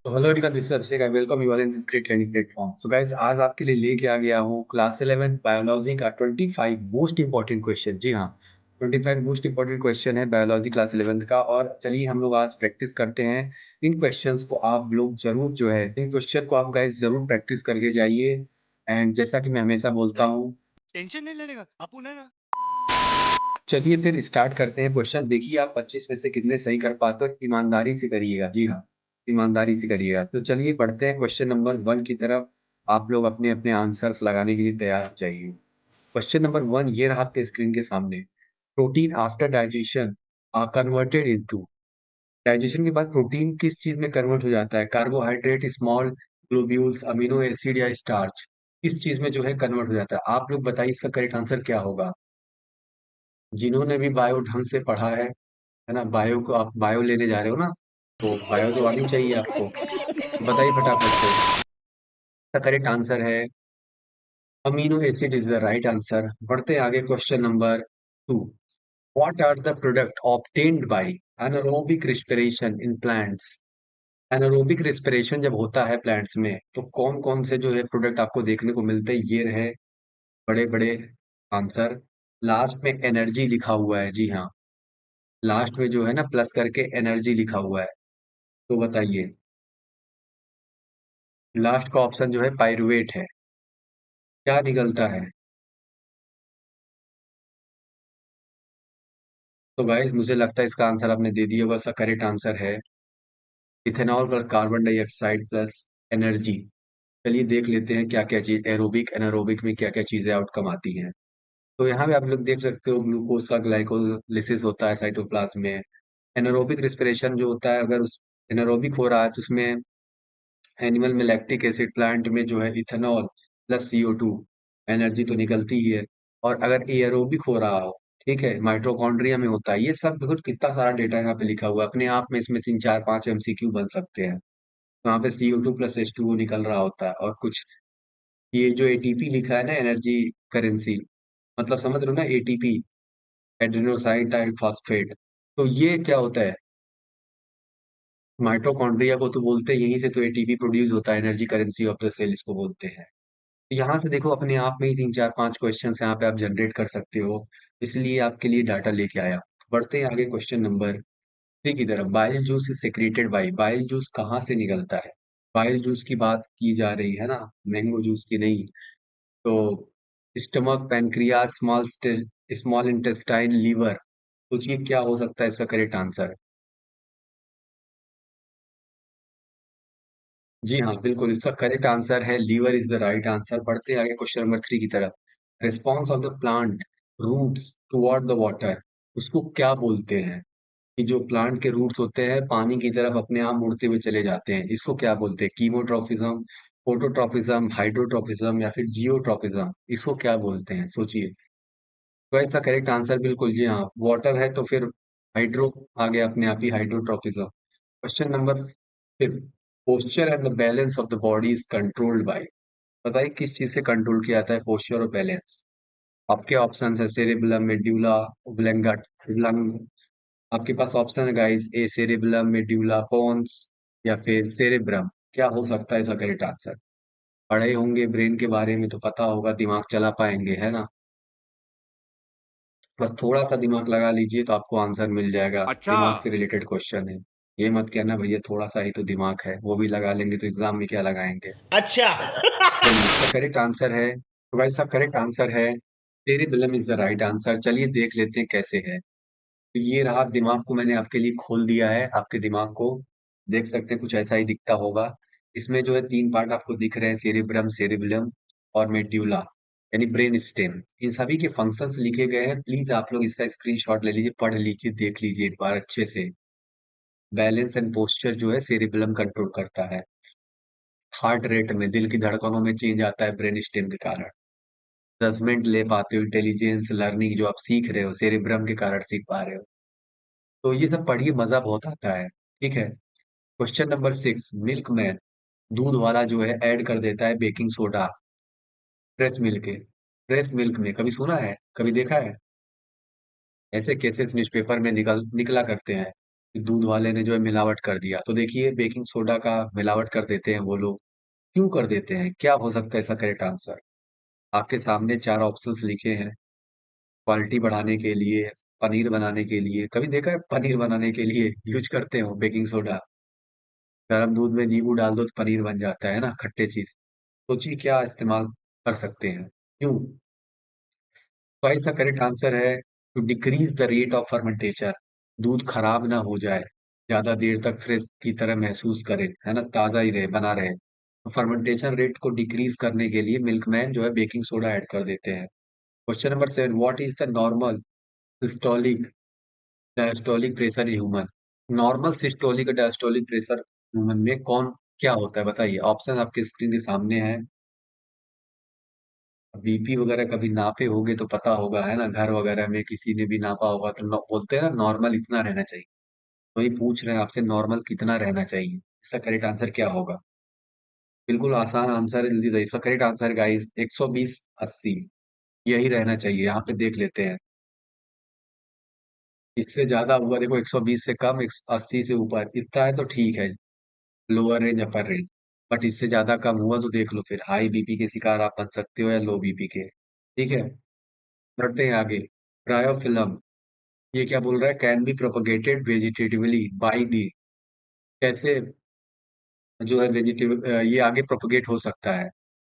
तो hello everyone, this is Abhishek. I welcome you all in this great learning platform. So guys, आज आपके लिए लेके आ गया हूँ क्लास 11 बायोलॉजी का 25 मोस्ट इंपॉर्टेंट क्वेश्चन। जी हाँ, 25 मोस्ट इंपॉर्टेंट क्वेश्चन है बायोलॉजी क्लास 11 का। और चलिए हम लोग आज प्रैक्टिस करते हैं। इन क्वेश्चंस को आप लोग जरूर जो है, इन क्वेश्चन को आप गाइस जरूर प्रैक्टिस करके जाइए। एंड जैसा कि मैं हमेशा बोलता हूँ, टेंशन नहीं लेने का अपन है ना। चलिए फिर स्टार्ट करते हैं। क्वेश्चन देखिए, आप 25 में से कितने सही कर पाते हो, ईमानदारी से करिएगा। जी हाँ, ईमानदारी से करिएगा। तो चलिए बढ़ते हैं क्वेश्चन नंबर 1 की तरफ। आप लोग अपने अपने आंसर्स लगाने के लिए तैयार हो जाइए। क्वेश्चन नंबर 1 ये रहा आपके स्क्रीन के सामने। Protein after digestion are converted into. Digestion के बाद प्रोटीन किस चीज में कन्वर्ट हो जाता है? Carbohydrate, small globules, amino acid या स्टार्च? किस चीज में जो है कन्वर्ट हो जाता है? आप लोग बताइए, इसका करेक्ट आंसर क्या होगा? जिन्होंने भी बायो ढंग से पढ़ा है ना, बायो को आप बायो लेने जा रहे हो ना, तो बायो तो आनी चाहिए आपको। बताइए फटाफट से। इसका करेक्ट आंसर है amino acid is the right answer. बढ़ते हैं आगे, question number 2। What are the product obtained by anaerobic respiration in plants? Anaerobic respiration जब होता है प्लांट्स में, तो कौन कौन से जो है प्रोडक्ट आपको देखने को मिलते हैं? ये रहे बड़े बड़े आंसर। लास्ट में एनर्जी लिखा हुआ है। जी हाँ, लास्ट में जो है ना प्लस करके एनर्जी लिखा हुआ है। तो बताइए, लास्ट का ऑप्शन जो है पाइरुवेट है। क्या निकलता है? तो गाइस, मुझे लगता है इसका आंसर आपने दे दिया होगा। इसका करेक्ट आंसर है ethanol plus carbon dioxide plus energy. चलिए देख लेते हैं क्या क्या चीज एरोबिक एनारोबिक में क्या क्या चीजें आउटकम आती हैं। तो यहाँ पे आप लोग देख सकते हो, ग्लूकोज का ग्लाइकोलिसिस होता है साइटोप्लाज्म में। एनारोबिक रिस्पिरेशन जो होता है, अगर उस एनारोबिक हो रहा है तो उसमें एनिमल में लैक्टिक एसिड, प्लांट में जो है इथेनॉल प्लस CO2, एनर्जी तो निकलती ही है। और अगर एयरोबिक हो रहा हो, ठीक है, माइटोकॉन्ड्रिया में होता है। ये सब देखो कितना सारा डेटा यहाँ पे लिखा हुआ है। अपने आप में इसमें 3 4 5 MCQ बन सकते हैं। तो यहाँ पे CO2 + H2O निकल रहा होता है। और कुछ ये जो ATP लिखा है ना, एनर्जी करेंसी, मतलब समझ रहे हो ना, ATP, एड्रेनोसाइन ट्राइफॉस्फेट। तो ये क्या होता है? माइटोकॉन्ड्रिया को तो बोलते हैं, यहीं से तो ATP प्रोड्यूस होता है, energy currency of the cell इसको बोलते हैं। यहाँ से देखो, अपने आप में ही 3 4 5 क्वेश्चन यहाँ पे आप जनरेट कर सकते हो। इसलिए आपके लिए डाटा लेके आया। बढ़ते हैं आगे, क्वेश्चन नंबर 3 की तरफ। Bile juice is secreted bye. Bile juice कहाँ से निकलता है? बाइल जूस की बात की जा रही है ना, मैंगो जूस की नहीं। तो stomach, pancreas, small intestine, liver. सोचिए क्या हो सकता है इसका करेक्ट आंसर। जी हाँ, बिल्कुल, इसका करेक्ट आंसर है liver is the right answer. बढ़ते हैं आगे, क्वेश्चन नंबर 3 की तरफ। Response of the plant roots toward the water, उसको क्या बोलते हैं? कि जो प्लांट के रूट्स होते हैं पानी की तरफ अपने आप मुड़ते हुए चले जाते हैं, इसको क्या बोलते हैं? कीमोट्रॉफिज्म, फोटोट्रॉफिज्म, हाइड्रोट्रॉफिज्म या फिर जियोट्रॉफिज्म? इसको क्या बोलते हैं? सोचिए। तो इसका करेक्ट आंसर बिल्कुल जी हाँ, वाटर है तो फिर हाइड्रो आ गया अपने आप ही, hydrotropism. Question number 5। Posture and the balance of the body is controlled by. बताइए किस चीज से कंट्रोल किया जाता है पोस्चर और बैलेंस? आपके ऑप्शन है सेरेबुलम, मेड्यूला, ओब्लंगट, लंग। आपके पास ऑप्शन है guys, A cerebellum, medulla, pons या फिर सेरेब्रम। क्या हो सकता है इसका करेक्ट आंसर? पढ़े होंगे ब्रेन के बारे में तो पता होगा, दिमाग चला पाएंगे, है ना। बस थोड़ा सा दिमाग लगा लीजिए तो आपको आंसर मिल जाएगा। अच्छा। दिमाग से रिलेटेड क्वेश्चन है। ये मत कहना भैया थोड़ा सा ही तो दिमाग है, वो भी लगा लेंगे तो एग्जाम में क्या लगाएंगे। अच्छा। चलिए, इसका करेक्ट आंसर है, तो भाई साहब करेक्ट आंसर है cerebellum is the right answer. चलिए देख लेते हैं कैसे है। तो ये रहा, दिमाग को मैंने आपके लिए खोल दिया है। आपके दिमाग को देख सकते हैं, कुछ ऐसा ही दिखता होगा। इसमें जो है 3 पार्ट आपको दिख रहे हैं, सेरिब्रम, सेरिबेलम और मेड्यूला, यानी ब्रेन स्टेम। इन सभी के फंक्शंस लिखे गए हैं। प्लीज आप लोग इसका स्क्रीनशॉट ले लीजिए, पढ़ लीजिए, देख लीजिए एक बार अच्छे से। बैलेंस एंड पोस्चर जो है सेरिबेलम कंट्रोल करता है। हार्ट रेट में, दिल की धड़कनों में चेंज आता है ब्रेन स्टेम के कारण। जजमेंट ले पाते हो, इंटेलिजेंस, लर्निंग जो आप सीख रहे हो, सेरिब्रम के कारण सीख पा रहे हो। तो ये सब पढ़िए, मजा बहुत आता है। ठीक है। Question number 6। मिल्क मैन, दूध वाला जो है ऐड कर देता है बेकिंग सोडा फ्रेश मिल्क के। फ्रेश मिल्क में कभी सुना है, कभी देखा है? ऐसे केसेस न्यूज़पेपर में निकला करते हैं। दूध वाले ने जो है मिलावट कर दिया। तो देखिए बेकिंग सोडा का मिलावट कर देते हैं वो लोग, क्यों कर देते हैं, क्या हो सकता है इसका करेक्ट आंसर? आपके सामने चार ऑप्शंस लिखे हैं। क्वालिटी बढ़ाने के लिए, पनीर बनाने के लिए, कभी देखा है पनीर बनाने के लिए यूज करते हो बेकिंग सोडा? गर्म दूध में नींबू डाल दो तो पनीर बन जाता है ना, खट्टे चीज। सोचिए क्या इस्तेमाल कर सकते हैं, क्यों? तो इसका करेक्ट आंसर है to decrease the rate of fermentation. दूध खराब ना हो जाए, ज्यादा देर तक फ्रेश की तरह महसूस करे, है ना, ताजा ही रहे, बना रहे। तो फर्मेंटेशन रेट को डिक्रीज करने के लिए मिल्कमैन जो है बेकिंग सोडा ऐड कर देते हैं। Question number 7, what is the normal systolic diastolic pressure in human? Normal systolic और डायस्टोलिक प्रेशर ह्यूमन में कौन क्या होता है बताइए। ऑप्शन आपके स्क्रीन के सामने है। बीपी वगैरह कभी नापे होगे तो पता होगा, है ना, घर वगैरह में किसी ने भी नापा होगा तो बोलते हैं ना नॉर्मल इतना रहना चाहिए। तो ये पूछ रहे हैं आपसे नॉर्मल कितना रहना चाहिए, इसका करेक्ट आंसर क्या होगा? बिल्कुल आसान आंसर है, जल्दी बताइए। इसका करेक्ट आंसर गाइस 120/80 यही रहना चाहिए। यहाँ पे देख लेते हैं, इससे ज्यादा हुआ देखो 120 से कम, 80 से ऊपर, इतना है तो ठीक है, lower range upper range. But इससे ज्यादा कम हुआ तो देख लो फिर हाई बीपी के शिकार आप बन सकते हो या लो बीपी के। ठीक है, बढ़ते हैं आगे। क्रायोफिल्म, ये क्या बोल रहा है, can be propagated vegetatively by the, कैसे जो है वेजिटेबल ये आगे प्रोपगेट हो सकता है?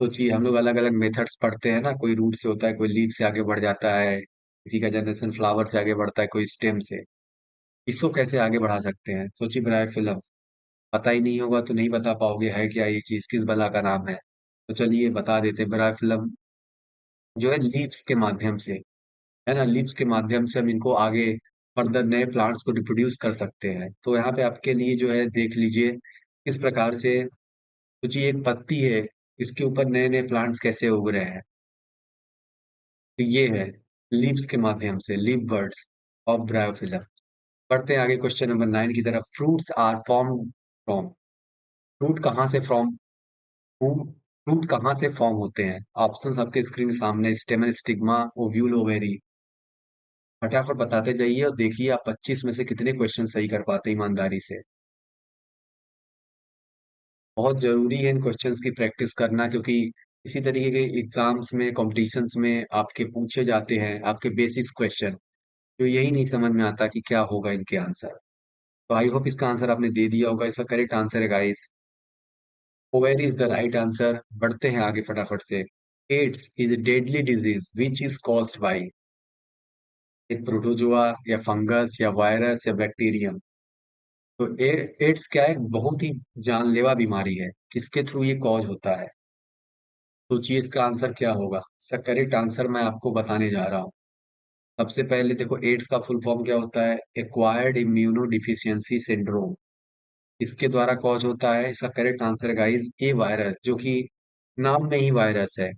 सोचिए हम लोग अलग अलग मेथड्स पढ़ते हैं ना, कोई रूट से होता है, कोई लीफ से आगे बढ़ जाता है, किसी का जनरेशन फ्लावर से आगे बढ़ता है, कोई स्टेम से। इसको कैसे आगे बढ़ा सकते हैं? सोचिए ब्रायोफिल्म, पता ही नहीं होगा तो नहीं बता पाओगे है क्या ये चीज, किस बला का नाम है। तो चलिए बता देते हैं, ब्रायोफिल्म जो है लीव्स के माध्यम से, है ना, लीव्स के माध्यम से हम इनको आगे फर्दर नए प्लांट्स को रिप्रोड्यूस कर सकते हैं। तो यहाँ पे आपके लिए जो है देख लीजिए किस प्रकार से, सोचिए एक पत्ती है, इसके ऊपर नए नए प्लांट्स कैसे उग रहे हैं। तो ये है लीव्स के माध्यम से, लीव बर्ड्स ऑफ ब्रायोफिलम। बढ़ते हैं आगे क्वेश्चन नंबर 9 की तरफ। Fruits are form from, fruit कहाँ से फॉर्म, फ्रूट कहाँ से फॉर्म होते हैं? ऑप्शंस आपके स्क्रीन के सामने, स्टेमन, स्टिग्मा, ओव्यूल, ओवेरी। फटाफट बताते जाइए और देखिए आप 25 में से कितने क्वेश्चन सही कर पाते हैं ईमानदारी से। बहुत जरूरी है इन क्वेश्चंस की प्रैक्टिस करना, क्योंकि इसी तरीके के एग्जाम्स में, कॉम्पिटिशन्स में आपके पूछे जाते हैं आपके बेसिक क्वेश्चन, तो यही नहीं समझ में आता कि क्या होगा इनके आंसर। तो आई होप इसका आंसर आपने दे दिया होगा। इसका करेक्ट आंसर है guys, ovary is the right answer. बढ़ते हैं आगे फटाफट से। AIDS is a deadly disease which is caused by, एक प्रोटोजोआ या फंगस या वायरस या बैक्टीरियम। तो एड्स क्या है, बहुत ही जानलेवा बीमारी है, किसके थ्रू ये कॉज होता है? सोचिए इसका आंसर क्या होगा। इसका करेक्ट आंसर मैं आपको बताने जा रहा हूँ। सबसे पहले देखो एड्स का फुल फॉर्म क्या होता है, एक्वायर्ड इम्यूनो डिफिशियंसी सिंड्रोम, इसके द्वारा कॉज होता है। इसका करेक्ट आंसर है गाइस ए वायरस, जो कि नाम में ही वायरस है,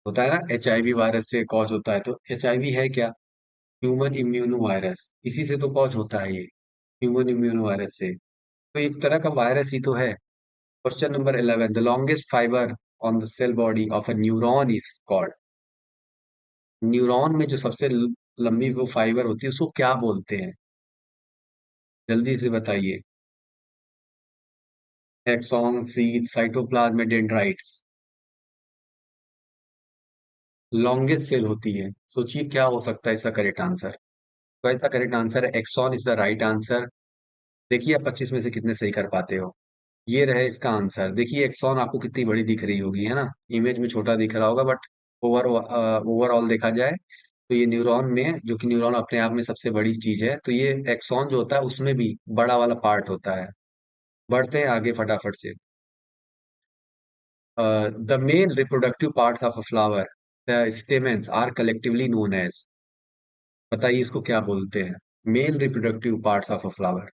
होता है ना, HIV वायरस से कॉज होता है। तो HIV है क्या, ह्यूमन इम्यूनो वायरस, इसी से तो कॉज होता है ये, ह्यूमन इम्यूनो वायरस से। तो एक तरह का वायरस ही तो है। Question number 11, the longest fibre on the cell body of a neuron is called, neuron में जो सबसे लंबी वो फाइबर होती है उसको क्या बोलते हैं? जल्दी से बताइए। Axon, seat, cytoplasm, dendrites. Longest cell होती है, सोचिए क्या हो सकता है इसका करेक्ट आंसर? तो इसका करेक्ट आंसर है axon is the right answer. देखिए आप 25 में से कितने सही कर पाते हो। ये रहे इसका आंसर। देखिए एक्सॉन आपको कितनी बड़ी दिख रही होगी, है ना, इमेज में छोटा दिख रहा होगा, बट ओवरऑल देखा जाए तो ये न्यूरॉन में, जो कि न्यूरॉन अपने आप में सबसे बड़ी चीज है, तो ये एक्सॉन जो होता है उसमें भी बड़ा वाला पार्ट होता है। बढ़ते हैं आगे फटाफट से। The main reproductive parts of a flower, the stamens are collectively known as, बताइए इसको क्या बोलते हैं? Male reproductive parts of a flower,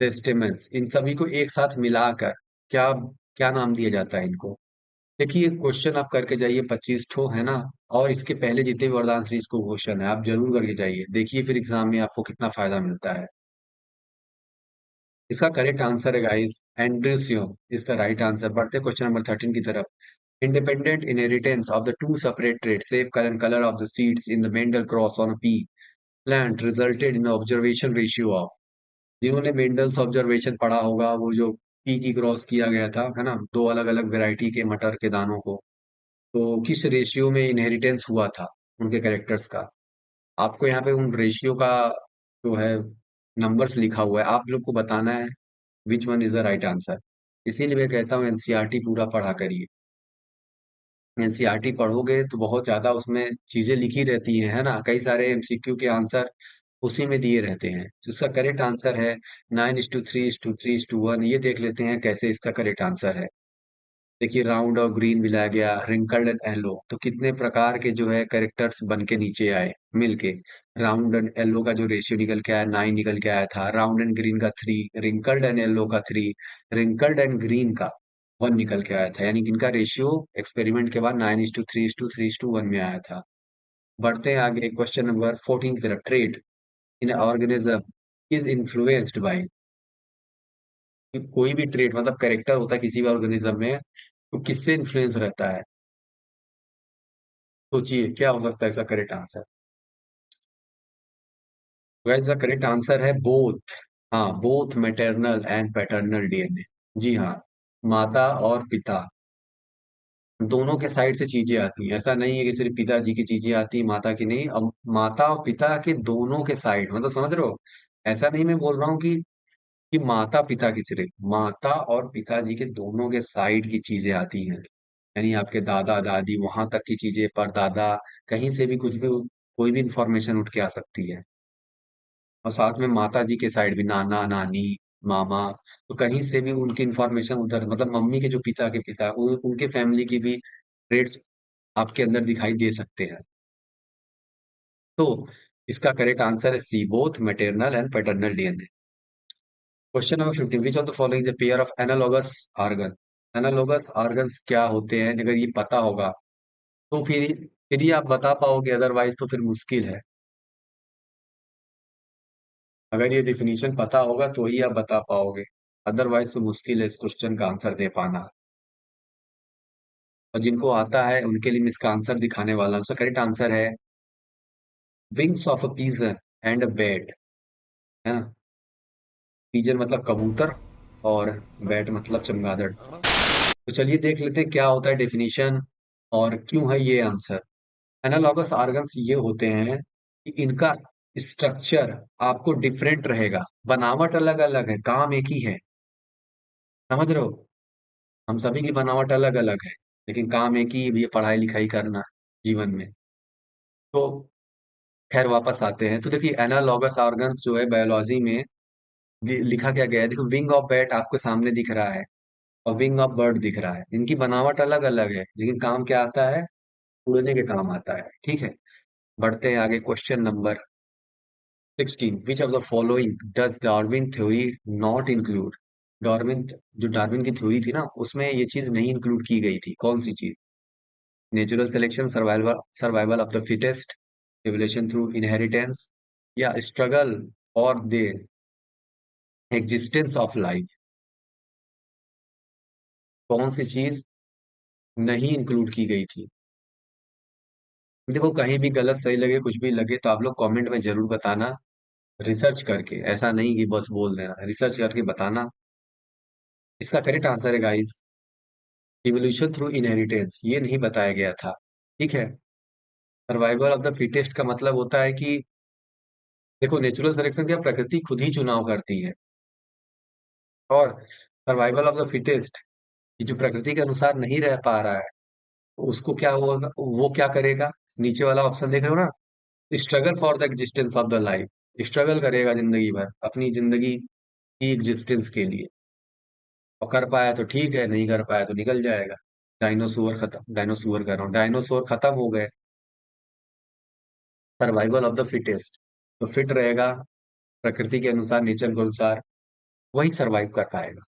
the stamens, इन सभी को एक साथ मिलाकर क्या क्या नाम दिया जाता है इनको? देखिए क्वेश्चन आप करके जाइए, 25 ठो है ना, और इसके पहले जितने भी वरदान सीरीज को क्वेश्चन है आप जरूर करके जाइए, देखिए फिर एग्जाम में आपको कितना फायदा मिलता है। इसका करेक्ट आंसर है guys androecium is the right answer. बढ़ते क्वेश्चन नंबर 13 की तरफ। Independent inheritance of the two separate trait, shape colour and colour of the seeds in the Mendel cross on a pea, plant resulted in observation ratio of, जिन्होंने Mendel's observation पढ़ा होगा, वो जो P की cross किया गया था, है ना, दो अलग अलग वैरायटी के मटर के दानों को, तो किस रेशियो में इनहेरिटेंस हुआ था उनके कैरेक्टर्स का। आपको यहाँ पे उन रेशियो का जो है नंबर्स लिखा हुआ है, आप लोग को बताना है which one is the right answer. इसीलिए मैं कहता हूँ एनसीईआरटी पूरा पढ़ा करिए। एनसीईआरटी पढ़ोगे तो बहुत ज्यादा उसमें चीजें लिखी रहती हैं, है ना, कई सारे एमसीक्यू के आंसर उसी में दिए रहते हैं। तो इसका करेक्ट आंसर है 9:3:3:1। ये देख लेते हैं कैसे इसका करेक्ट आंसर है। देखिए, राउंड और ग्रीन मिलाया गया, रिंकल्ड एंड येलो, तो कितने प्रकार के जो है कैरेक्टर्स बन के नीचे आए मिलके। राउंड एंड येलो का जो रेशियो निकल के आया 9 निकल के आया था, राउंड एंड ग्रीन का 3, रिंकल्ड एंड येलो का 3, रिंकल्ड एंड ग्रीन का 1 निकल के आया था, यानी कि इनका रेशियो एक्सपेरिमेंट के बाद 9:3:3:1 में आया था। बढ़ते हैं आगे, क्वेश्चन नंबर 14 की तरफ। Trade in organism is influenced by, कोई भी ट्रेड मतलब कैरेक्टर होता है किसी भी ऑर्गेनिज्म में, तो किससे इन्फ्लुएंस रहता है? सोचिए क्या हो सकता है इसका करेक्ट आंसर। वैसे करेक्ट आंसर है बोथ। हाँ, both maternal and paternal DNA. जी हाँ, माता और पिता दोनों के साइड से चीजें आती हैं। ऐसा नहीं है कि सिर्फ पिताजी की चीजें आती हैं, माता की नहीं। अब माता और पिता के दोनों के साइड, मतलब समझ रहे हो, ऐसा नहीं मैं बोल रहा हूँ कि माता पिता की, सिर्फ माता और पिताजी के दोनों के साइड की चीजें आती हैं। यानी आपके दादा दादी वहां तक की चीजें, परदादा, कहीं से भी कुछ भी, कोई भी इंफॉर्मेशन उठ के आ सकती है। और साथ में माता जी के साइड भी नाना नानी मामा, तो कहीं से भी उनकी इंफॉर्मेशन उधर, मतलब मम्मी के जो पिता के पिता, उनके फैमिली की भी ट्रेड्स आपके अंदर दिखाई दे सकते हैं। तो इसका करेक्ट आंसर है C, both maternal and paternal DNA. Question number 15, which of the following is a pair of analogous organ. Analogous organs क्या होते हैं, अगर ये पता होगा तो फिर ही आप बता पाओगे, अदरवाइज तो फिर मुश्किल है। अगर ये डिफिनीशन पता होगा तो ही आप बता पाओगे, अदरवाइज तो मुश्किल है इस क्वेश्चन का आंसर दे पाना। और जिनको आता है उनके लिए मैं इसका आंसर दिखाने वाला हूँ। इसका करेक्ट आंसर है wings of a pigeon and a bat, है ना। पीजन मतलब कबूतर और बैट मतलब चमगादड़। तो चलिए देख लेते हैं क्या होता है डेफिनेशन और क्यों है ये आंसर। एनालॉगस ऑर्गन्स ये होते हैं कि इनका स्ट्रक्चर आपको डिफरेंट रहेगा, बनावट अलग अलग है, काम एक ही है। समझ रहे हो, हम सभी की बनावट अलग अलग है, लेकिन काम एक ही है, ये पढ़ाई लिखाई करना जीवन में। तो खैर वापस आते हैं, तो देखिए एनालॉगस ऑर्गन्स जो है बायोलॉजी में लिखा क्या गया है, देखो विंग ऑफ बैट आपके सामने दिख रहा है और विंग ऑफ बर्ड दिख रहा है, इनकी बनावट अलग अलग है, लेकिन काम क्या आता है, उड़ने के काम आता है। ठीक है, बढ़ते हैं आगे, question number 16, which of the following does Darwin theory not include. Darwin, जो डार्विन की थ्योरी थी ना, उसमें ये चीज नहीं इंक्लूड की गई थी, कौन सी चीज? Natural selection, survival survival of the fittest, evolution through inheritance, या स्ट्रगल और द एग्जिस्टेंस ऑफ लाइफ। कौन सी चीज नहीं इंक्लूड की गई थी? देखो, कहीं भी गलत सही लगे, कुछ भी लगे तो आप लोग कमेंट में जरूर बताना, रिसर्च करके, ऐसा नहीं कि बस बोल देना, रिसर्च करके बताना। इसका करेक्ट आंसर है गाइस इवोल्यूशन थ्रू इनहेरिटेंस, ये नहीं बताया गया था। ठीक है, सर्वाइवल ऑफ द फिटेस्ट का मतलब होता है कि देखो, नेचुरल सिलेक्शन क्या, प्रकृति खुद ही चुनाव करती है। और सर्वाइवल ऑफ द फिटेस्ट, जो प्रकृति के अनुसार नहीं रह पा रहा है, तो उसको क्या होगा, वो क्या करेगा, नीचे वाला ऑप्शन देख रहे हो ना, struggle for the existence of the life, struggle करेगा जिंदगी भर अपनी जिंदगी की एग्जिस्टेंस के लिए। और कर पाया तो ठीक है, नहीं कर पाया तो निकल जाएगा। डायनासोर खत्म, डायनासोर कर रहा हूँ, डायनासोर खत्म हो गए। सर्वाइवल ऑफ द फिटेस्ट, तो फिट रहेगा प्रकृति के अनुसार, नेचर के अनुसार, वही सरवाइव कर पाएगा।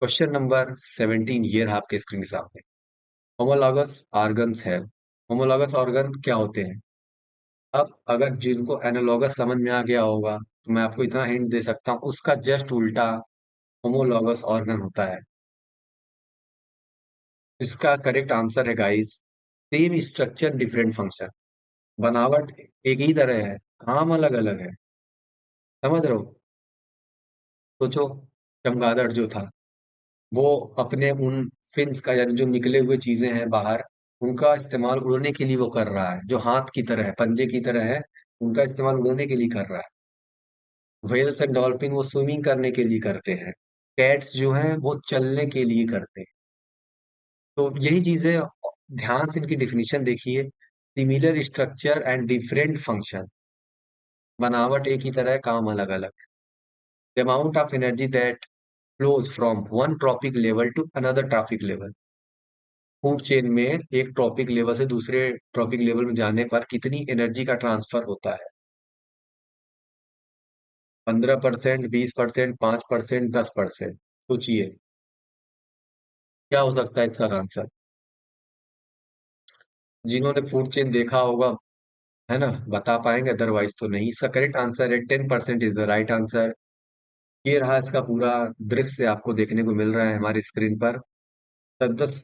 क्वेश्चन नंबर 17, ये रहा आपके स्क्रीन के सामने। होमोलॉगस ऑर्गन्स है, होमोलॉगस ऑर्गन क्या होते हैं? अब अगर जिनको एनालॉगस समझ में आ गया होगा तो मैं आपको इतना हिंट दे सकता हूँ, उसका जस्ट उल्टा होमोलॉगस ऑर्गन होता है। इसका करेक्ट आंसर है guys same structure different function, बनावट एक ही तरह है, काम अलग अलग है, समझ रहे हो? सोचो, चमगादड़ जो था, वो अपने उन फिन्स का, यानी जो निकले हुए चीजें हैं बाहर, उनका इस्तेमाल उड़ने के लिए वो कर रहा है, जो हाथ की तरह है, पंजे की तरह है, उनका इस्तेमाल उड़ने के लिए कर रहा है। व्हेल्स एंड डॉल्फिन वो स्विमिंग करने के लिए करते हैं। कैट्स जो हैं वो चलने के लिए करते हैं। तो यही चीजें, ध्यान से इनकी डिफिनीशन देखिए। Similar structure and different function, बनावट एक ही तरह है, काम अलग अलग। The amount of energy that flows from one trophic level to another trophic level, food chain में एक ट्रॉपिक लेवल से दूसरे ट्रॉपिक लेवल में जाने पर कितनी एनर्जी का ट्रांसफर होता है? 15%, 20%, 5%, 10%? सोचिए, क्या हो सकता है इसका आंसर? जिन्होंने फूड चेन देखा होगा, है ना, बता पाएंगे, अदरवाइज तो नहीं। इसका करेक्ट आंसर है 10% इज द राइट आंसर। ये रहा इसका पूरा दृश्य आपको देखने को मिल रहा है हमारी स्क्रीन पर। 10 10,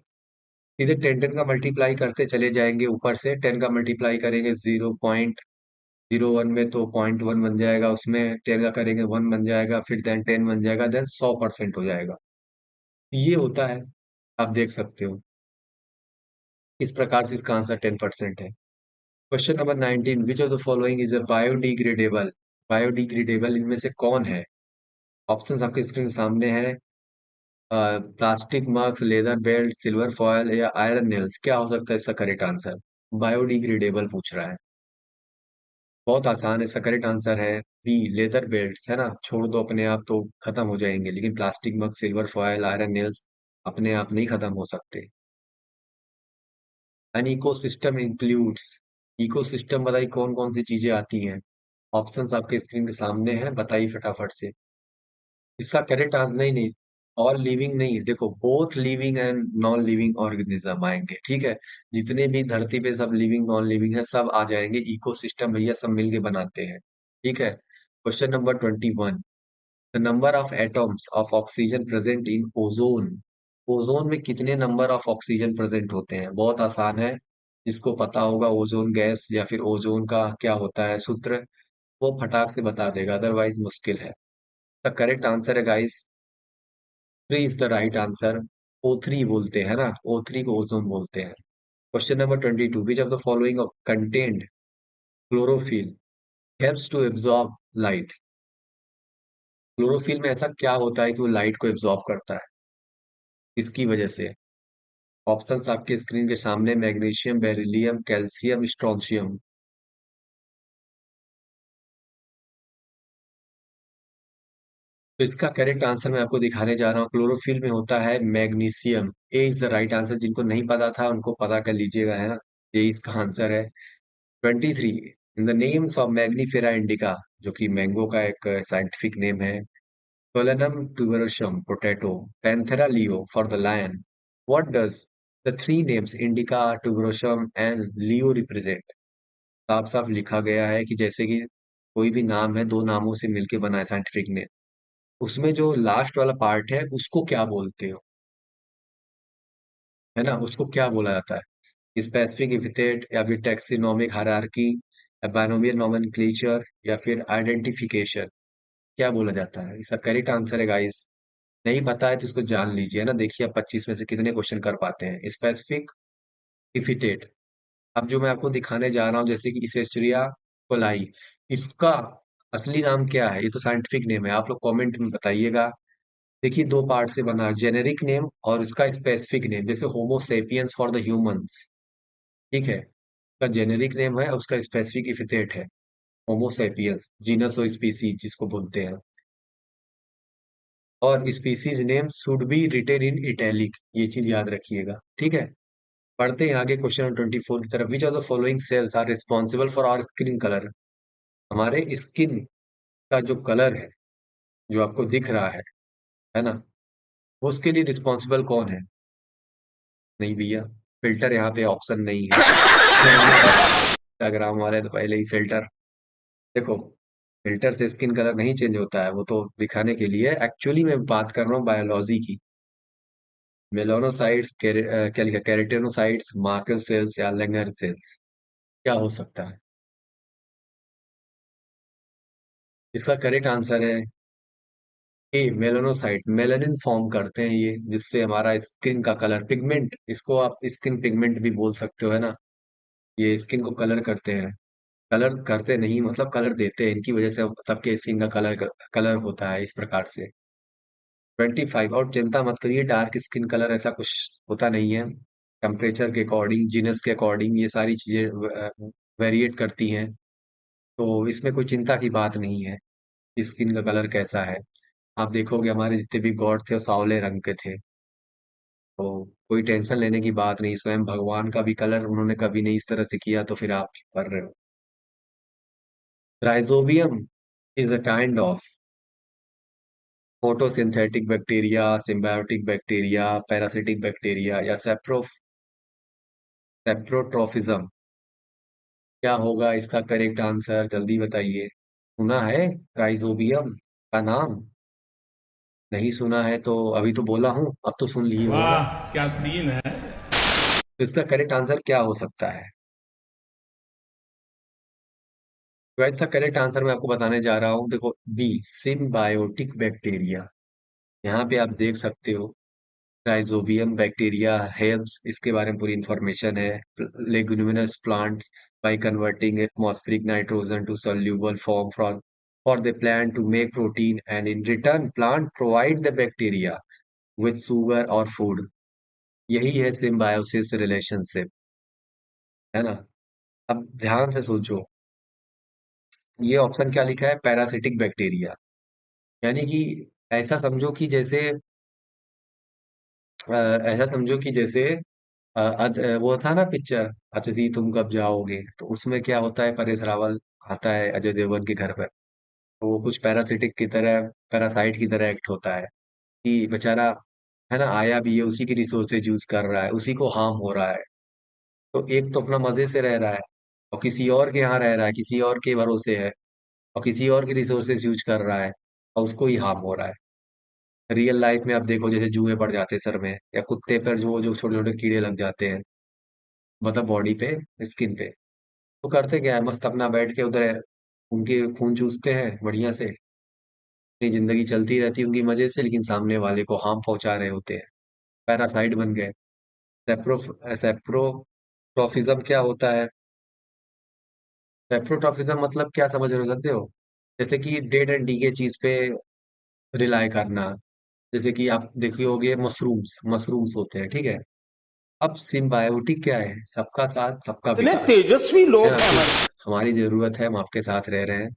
सीधे 10 10 का मल्टीप्लाई करते चले जाएंगे, ऊपर से 10 का मल्टीप्लाई करेंगे 0.01 में तो 0.1 बन जाएगा, उसमें 10 का करेंगे 1 बन जाएगा, फिर देन 10 बन जाएगा, देन 100% हो जाएगा। ये होता है, आप देख सकते हो। इस प्रकार से इसका आंसर 10% है। Question number 19, which of the following is a biodegradable? Biodegradable इनमें से कौन है? ऑप्शंस आपके स्क्रीन के सामने है। Plastic mugs, leather belt, silver foil या आयरन नेल्स? क्या हो सकता है इसका करेक्ट आंसर? बायोडिग्रेडेबल पूछ रहा है। बहुत आसान है, इसका करेक्ट आंसर है बी, लेदर बेल्ट्स, है ना। छोड़ दो अपने आप तो खत्म हो जाएंगे, लेकिन प्लास्टिक मग, सिल्वर फॉयल, आयरन नेल्स अपने आप नहीं खत्म हो सकते। एन इकोसिस्टम इंक्लूड्स, इकोसिस्टम बताइए कौन कौन सी चीजें आती हैं? ऑप्शंस आपके स्क्रीन के सामने हैं, बताइए फटाफट से। इसका करेक्ट आंसर, नहीं नहीं, ऑल लिविंग नहीं है, देखो both living and non living organism आएंगे, ठीक है। जितने भी धरती पे सब लिविंग नॉन लिविंग है सब आ जाएंगे, इकोसिस्टम भैया सब मिलके बनाते हैं, ठीक है। Question number 21, the number of atoms of oxygen present in ozone? Ozone में कितने नंबर ऑफ ऑक्सीजन प्रेजेंट होते हैं? बहुत आसान है, जिसको पता होगा ओजोन गैस या फिर ओजोन का क्या होता है सूत्र, वो फटाक से बता देगा, अदरवाइज मुश्किल है। द करेक्ट आंसर है guys, 3 is the right answer. O3 बोलते हैं ना, O3 को ओजोन बोलते हैं। Question number 22, which of the following content chlorophyll helps to absorb light? Chlorophyll में ऐसा क्या होता है कि वो लाइट को एब्जॉर्ब करता है, इसकी वजह से? ऑप्शंस आपके स्क्रीन के सामने, मैग्नीशियम, बेरिलियम, कैल्शियम, स्ट्रोंशियम। तो इसका करेक्ट आंसर मैं आपको दिखाने जा रहा हूँ, क्लोरोफिल में होता है magnesium. A is the right answer, जिनको नहीं पता था उनको पता कर लीजिएगा, है ना। ये इसका आंसर है। 23, in the names of mangifera indica, जो कि मैंगो का एक साइंटिफिक नेम है। Solanum tuberosum potato, panthera leo for the lion. What does the three names indica, tuberosum and leo represent? साफ साफ लिखा गया है कि जैसे कि कोई भी नाम है, दो नामों से मिलके बना है साइंटिफिक नेम, उसमें जो लास्ट वाला पार्ट है उसको क्या बोलते हो, है ना, उसको क्या बोला जाता है? स्पेसिफिक एपिथेट, या फिर टैक्सोनॉमिक हायरार्की, या बाइनोमियल नोमेनक्लेचर, या फिर आइडेंटिफिकेशन? क्या बोला जाता है? इसका करेक्ट आंसर है गाइस, नहीं पता है तो इसको जान लीजिए, है ना। देखिए आप 25 में से कितने क्वेश्चन कर पाते हैं। स्पेसिफिक एपिथेट, अब जो मैं आपको दिखाने जा रहा हूँ, जैसे कि इसेस्ट्रिया कोलाई, इसका असली नाम क्या है? ये तो साइंटिफिक नेम है, आप लोग कमेंट में बताइएगा। देखिए दो पार्ट से बना है, जेनेरिक नेम और इसका स्पेसिफिक नेम। जैसे होमो सेपियंस फॉर द ह्यूमंस, ठीक है, उसका जेनेरिक नेम है, उसका स्पेसिफिक एपिथेट है होमो सेपियंस, जीनस और स्पीसीज जिसको बोलते हैं। और species name should be written in italic, ये चीज याद रखिएगा, ठीक है। पढ़ते हैं आगे क्वेश्चन 24 की तरफ। Which of the following cells are responsible for our skin colour? हमारे स्किन का जो कलर है, जो आपको दिख रहा है ना, वो उसके लिए रिस्पॉन्सिबल कौन है? नहीं भैया, फिल्टर यहाँ पे ऑप्शन नहीं है। इंस्टाग्राम वाले तो पहले ही फिल्टर, देखो, फिल्टर से स्किन कलर नहीं चेंज होता है, वो तो दिखाने के लिए। एक्चुअली मैं बात कर रहा हूँ बायोलॉजी की। मेलानोसाइट्स, क्या लिखा, कैरेटिनोसाइट्स, मार्कर सेल्स या लैंगर सेल्स? क्या हो सकता है? इसका करेक्ट आंसर है ए, मेलानोसाइट। मेलानिन फॉर्म करते हैं ये, जिससे हमारा स्किन का कलर, पिगमेंट, इसको आप स्किन पिगमेंट भी बोल सकते हो, है ना। ये स्किन को कलर करते हैं। कलर करते नहीं, मतलब कलर देते हैं, इनकी वजह से सबके स्किन का कलर कलर होता है इस प्रकार से। 25, और चिंता मत करिए, डार्क स्किन कलर ऐसा कुछ होता नहीं है। टेम्परेचर के अकॉर्डिंग, जीनस के अकॉर्डिंग ये सारी चीजें वेरिएट करती हैं। तो इसमें कोई चिंता की बात नहीं है कि स्किन का कलर कैसा है। आप देखोगे हमारे जितने भी गॉड थे वो सांवले रंग के थे। तो कोई टेंशन लेने की बात नहीं, स्वयं भगवान का भी कलर उन्होंने कभी नहीं इस तरह से किया, तो फिर आप क्यों कर रहे हो। Rhizobium is a kind of photosynthetic bacteria, symbiotic bacteria, parasitic bacteria, या सेप्रोट्रोफिज्म। क्या होगा इसका करेक्ट आंसर, जल्दी बताइए। सुना है राइजोबियम का नाम? नहीं सुना है तो अभी तो बोला हूं, अब तो सुन लिए होगा। वाह क्या सीन है। तो इसका करेक्ट आंसर क्या हो सकता है? तो इसका करेक्ट आंसर मैं आपको बताने जा रहा हूँ, देखो, बी, सिम्बायोटिक बैक्टीरिया। यहाँ पे आप देख सकते हो, राइजोबियम बैक्टीरिया हेल्प्स, इसके बारे में पूरी इंफॉर्मेशन है। Leguminous plants by converting atmospheric nitrogen to soluble form for the plant to make protein, and in return plant provide the bacteria with sugar और food। यही है सिम्बायोसिस रिलेशनशिप, है ना। अब ध्यान से सोचो, ये ऑप्शन क्या लिखा है, पैरासिटिक बैक्टीरिया। यानी कि ऐसा समझो कि जैसे ऐसा समझो कि जैसे वो था ना पिक्चर, अतिथि तुम कब जाओगे, तो उसमें क्या होता है, परेश रावल आता है अजय देवगन के घर पर। तो वो कुछ पैरासिटिक की तरह, पैरासाइट की तरह एक्ट होता है कि बेचारा, है ना, आया भी है, उसी की रिसोर्सेज यूज कर रहा है, उसी को हार्म हो रहा है। तो एक तो अपना मजे से रह रहा है, और किसी और के यहाँ रह रहा है, किसी और के भरोसे है, और किसी और की रिसोर्सेज यूज कर रहा है, और उसको ही हार्म हो रहा है। रियल लाइफ में आप देखो, जैसे जुए पड़ जाते हैं सर में, या कुत्ते पर जो जो छोटे छोटे कीड़े लग जाते हैं, मतलब बॉडी पे, स्किन पे, तो करते क्या है, मस्त अपना बैठ के उधर उनके खून चूसते हैं बढ़िया से, अपनी जिंदगी चलती रहती है उनकी मजे से, लेकिन सामने वाले को हार्म पहुंचा रहे होते हैं। पैरासाइट बन गए। सेप्रो सेप्रोट्रॉफिज्म क्या होता है? सेप्रोट्रॉफिज्म मतलब क्या समझ रहे हो, सकते हो? जैसे कि डेड एंड डी के चीज पे रिलाय करना। जैसे कि आप देखे होगे, मशरूम्स मशरूम्स होते हैं, ठीक है। अब सिम्बायोटिक क्या है, सबका साथ सबका इतने विकास, तेजस्वी है लोग ना। हैं हमारे। हमारी जरूरत है, हम आपके साथ रह रहे हैं,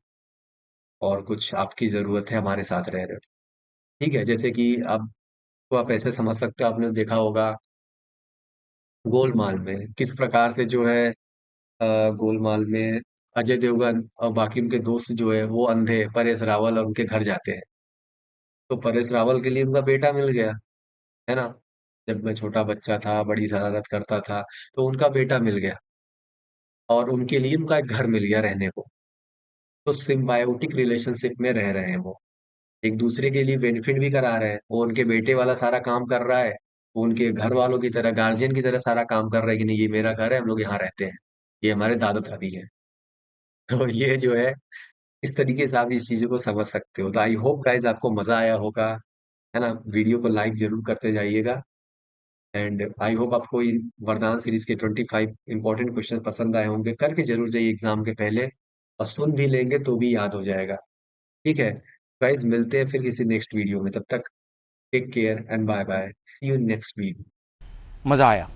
और कुछ आपकी जरूरत है, हमारे साथ रह रहे हो। ठीक है, जैसे कि अब तो आप ऐसे समझ सकते हो, आपने देखा होगा गोलमाल में किस प्रकार से जो है, गोलमाल में अजय देवगन और बाकी उनके दोस्त जो है वो अंधे परेश रावल और उनके घर जाते हैं। तो परेश रावल के लिए उनका बेटा मिल गया, है ना। जब मैं छोटा बच्चा था, बड़ी शरारत करता था, तो उनका बेटा मिल गया, और उनके लिए उनका एक घर मिल गया रहने को। तो सिम्बायोटिक रिलेशनशिप में रह रहे हैं वो, एक दूसरे के लिए बेनिफिट भी करा रहे हैं। वो उनके बेटे वाला सारा काम कर रहा है, वो उनके घर वालों की तरह, गार्जियन की तरह सारा काम कर रहा है कि नहीं, ये मेरा घर है, हम लोग यहाँ रहते हैं, ये हमारे दादा दादी है। तो ये जो है, इस तरीके से आप इस चीज़ों को समझ सकते हो। तो आई होप गाइस आपको मज़ा आया होगा, है ना। वीडियो को लाइक ज़रूर करते जाइएगा, एंड आई होप आपको इन वरदान सीरीज़ के 25 इंपॉर्टेंट क्वेश्चन पसंद आए होंगे। करके ज़रूर जाइए एग्ज़ाम के पहले, और सुन भी लेंगे तो भी याद हो जाएगा। ठीक है? गाइस मिलते हैं फिर किसी नेक्स्ट वीडियो में, तब तक take care and bye bye. See you next video. मजा आया।